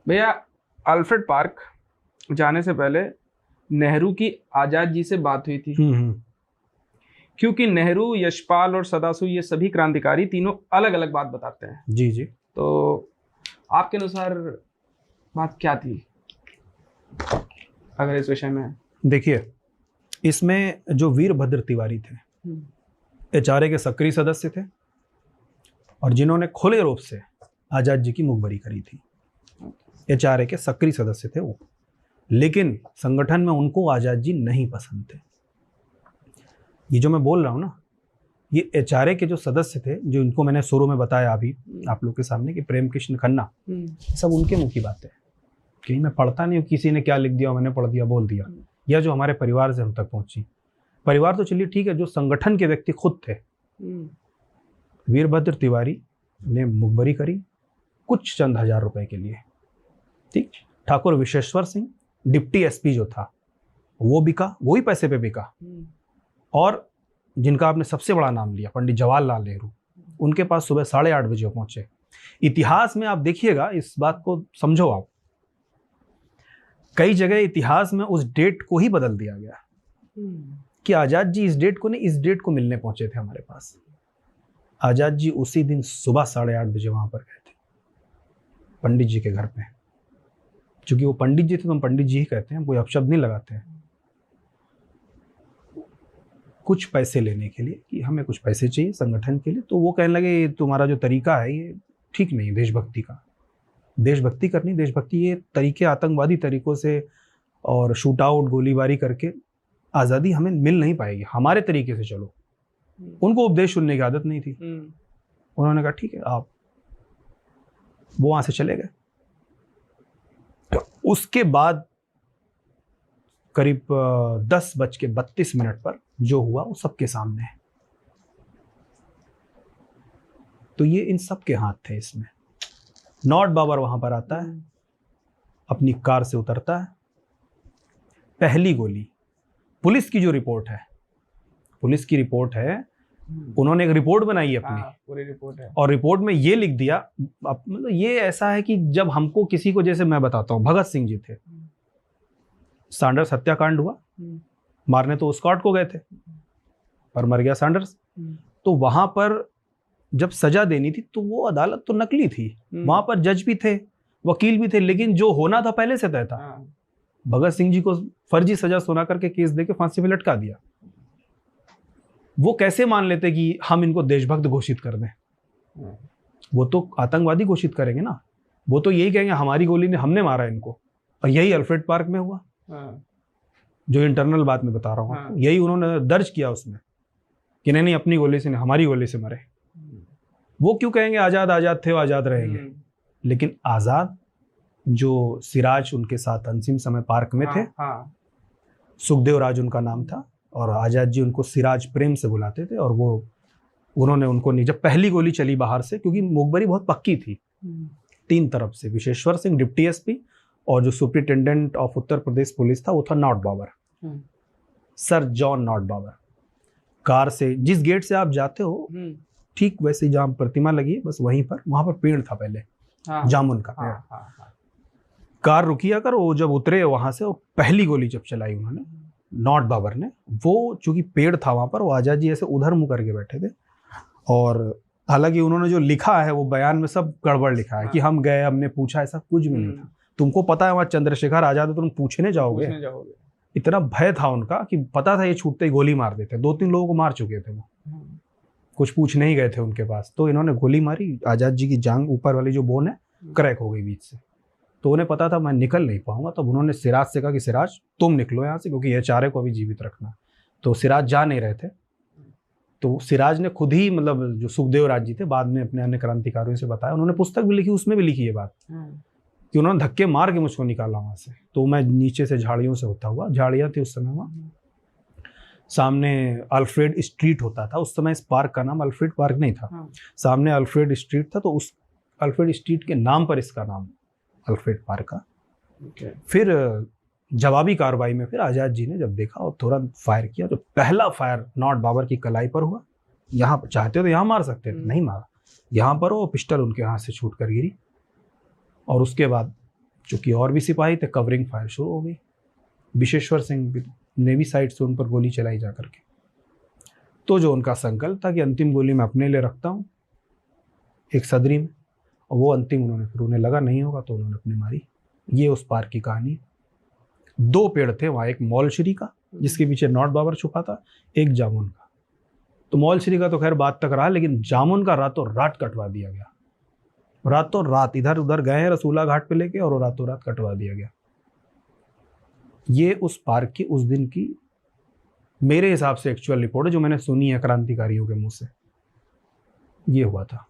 भैया, Alfred park जाने से पहले नेहरू की आजाद जी से बात हुई थी। क्योंकि नेहरू, यशपाल और सदासु ये सभी क्रांतिकारी तीनों अलग अलग बात बताते हैं। जी जी। तो आपके अनुसार बात क्या थी, अगर इस विषय में? देखिए, इसमें जो वीरभद्र तिवारी थे, एचआरए के सक्रिय सदस्य थे और जिन्होंने खुले रूप से आजाद जी की मुखबरी करी थी। एचआरए के सक्रिय सदस्य थे वो, लेकिन संगठन में उनको आजाद जी नहीं पसंद थे। ये जो मैं बोल रहा हूँ ना, ये एचआरए के जो सदस्य थे, जो इनको मैंने शुरू में बताया अभी आप लोग के सामने कि प्रेम कृष्ण खन्ना, सब उनके मुंह की बातें। कहीं मैं पढ़ता नहीं हूँ किसी ने क्या लिख दिया, मैंने पढ़ दिया, बोल दिया, या जो हमारे परिवार से हम तक पहुंची। परिवार तो चलिए ठीक है, जो संगठन के व्यक्ति खुद थे। वीरभद्र तिवारी ने मुखबरी करी कुछ चंद हजार रुपए के लिए, ठीक। ठाकुर विश्वेश्वर सिंह डिप्टी एसपी जो था वो बिका, वो ही पैसे पे बिका। और जिनका आपने सबसे बड़ा नाम लिया, पंडित जवाहरलाल नेहरू, उनके पास सुबह 8:30 बजे पहुंचे। इतिहास में आप देखिएगा, इस बात को समझो आप, कई जगह इतिहास में उस डेट को ही बदल दिया गया कि आजाद जी इस डेट को नहीं, इस डेट को मिलने पहुंचे थे हमारे पास। आजाद जी उसी दिन सुबह 8:30 बजे वहां पर गए थे, पंडित जी के घर पे। क्योंकि वो पंडित जी थे तो हम पंडित जी ही कहते हैं, कोई अपशब्द नहीं लगाते हैं। कुछ पैसे लेने के लिए कि हमें कुछ पैसे चाहिए संगठन के लिए, तो वो कहने लगे तुम्हारा जो तरीका है ये ठीक नहीं, देशभक्ति का। देशभक्ति करनी, देशभक्ति ये तरीके आतंकवादी तरीकों से और शूट आउट, गोलीबारी करके आज़ादी हमें मिल नहीं पाएगी, हमारे तरीके से चलो। उनको उपदेश सुनने की आदत नहीं थी। उन्होंने कहा ठीक है आप, वो वहां से चले गए। उसके बाद करीब 10:32 पर जो हुआ वो सबके सामने है। तो ये इन सब के हाथ थे इसमें। नॉट बाबर वहां पर आता है, अपनी कार से उतरता है, पहली गोली। पुलिस की जो रिपोर्ट है, पुलिस की रिपोर्ट है, उन्होंने एक रिपोर्ट बनाई अपनी, पूरी रिपोर्ट है, और रिपोर्ट में ये लिख दिया, मतलब ये ऐसा है कि जब हमको किसी को, जैसे मैं बताता हूँ, भगत सिंह जी थे, सैंडर्स हत्याकांड हुआ, मारने तो स्कॉट को गए थे पर मर गया सैंडर्स। तो वहां पर जब सजा देनी थी तो वो अदालत तो नकली थी, वहां पर जज भी थे, वकील भी थे, लेकिन जो होना था पहले से तय था। भगत सिंह जी को फर्जी सजा सुना करके केस देके फांसी पे लटका दिया। वो कैसे मान लेते कि हम इनको देशभक्त घोषित कर दें? वो तो आतंकवादी घोषित करेंगे ना, वो तो यही कहेंगे हमारी गोली ने, हमने मारा इनको। और यही अल्फ्रेड पार्क में हुआ, जो इंटरनल बात में बता रहा हूँ, यही उन्होंने दर्ज किया उसमें कि नहीं अपनी गोली से नहीं, हमारी गोली से मरे। वो क्यों कहेंगे आजाद आजाद थे, वो आजाद रहेंगे। लेकिन आजाद जो सिराज उनके साथ अंतिम समय पार्क में थे, सुखदेव राज उनका नाम था, और आजाद जी उनको सिराज प्रेम से बुलाते थे। और वो उन्होंने उनको नहीं, जब पहली गोली चली बाहर से, क्योंकि मुखबरी बहुत पक्की थी 3 तरफ से, विश्वेश्वर सिंह डिप्टी एसपी, और जो superintendent of Uttar Pradesh police था वो था Nott Bower, sir John Nott Bower. Car से जिस गेट से आप जाते हो ठीक वैसे जहाँ प्रतिमा लगी है, बस वहीं पर, वहां पर पेड़ था पहले, जामुन का पेड़। कार रुकी आकर वो जब उतरे वहां से, वो पहली गोली जब चलाई उन्होंने, नॉट बाबर ने, वो चूंकि पेड़ था वहां पर, वो आजाद जी ऐसे उधर मुंह करके बैठे थे। और हालांकि उन्होंने जो लिखा है वो बयान में सब गड़बड़ लिखा है कि हम गए, हमने पूछा, ऐसा कुछ भी नहीं था। तुमको पता है वहां चंद्रशेखर आजाद है, तुम पूछने जाओगे? इतना भय था उनका कि पता था ये छूटते ही गोली मार देते। 2-3 लोगों को मार चुके थे वो, कुछ पूछने ही गए थे उनके पास। तो इन्होंने गोली मारी, आजाद जी की जांग ऊपर वाली जो बोन है क्रैक हो गई बीच से। तो उन्हें पता था मैं निकल नहीं पाऊंगा, तब उन्होंने सिराज से कहा कि सिराज तुम निकलो यहाँ से, क्योंकि एचआरए को अभी जीवित रखना। तो सिराज जा नहीं रहे थे, तो सिराज ने खुद ही, मतलब जो सुखदेव राज जी थे, बाद में अपने अन्य क्रांतिकारियों से बताया, उन्होंने पुस्तक भी लिखी, उसमें भी लिखी ये बात कि उन्होंने धक्के मार के मुझको निकाला वहां से। तो मैं नीचे से झाड़ियों से होता हुआ, झाड़ियाँ थी उस समय वहाँ, सामने अल्फ्रेड स्ट्रीट होता था उस समय, इस पार्क का नाम अल्फ्रेड पार्क नहीं था, सामने अल्फ्रेड स्ट्रीट था, तो उस अल्फ्रेड स्ट्रीट के नाम पर इसका नाम अल्फ्रेड पार्क का। फिर जवाबी कार्रवाई में फिर आजाद जी ने जब देखा और तुरंत फायर किया, तो पहला फायर नॉट बाबर की कलाई पर हुआ। यहाँ चाहते तो यहाँ मार सकते थे, नहीं मारा, यहाँ पर वो पिस्टल उनके हाथ से छूट कर गिरी। और उसके बाद चूंकि और भी सिपाही थे, कवरिंग फायर शुरू हो गई। विशेश्वर सिंह भी नेवी साइड से उन पर गोली चलाई जा करके। तो जो उनका संकल्प था कि अंतिम गोली मैं अपने लिए रखता हूँ एक सदरी में, और वो अंतिम उन्होंने, फिर उन्हें लगा नहीं होगा तो उन्होंने अपनी मारी। ये उस पार्क की कहानी। 2 पेड़ थे वहाँ, एक मौलश्री का जिसके पीछे नॉट बाबर छुपा था, एक जामुन का। तो मौलश्री का तो खैर बात तक रहा, लेकिन जामुन का रातों रात कटवा दिया गया। रातों रात इधर उधर गए हैं रसूला घाट पे लेके, और रातों रात कटवा दिया गया। ये उस पार्क की उस दिन की मेरे हिसाब से एक्चुअल रिपोर्ट है, जो मैंने सुनी है क्रांतिकारियों के मुंह से। ये हुआ था।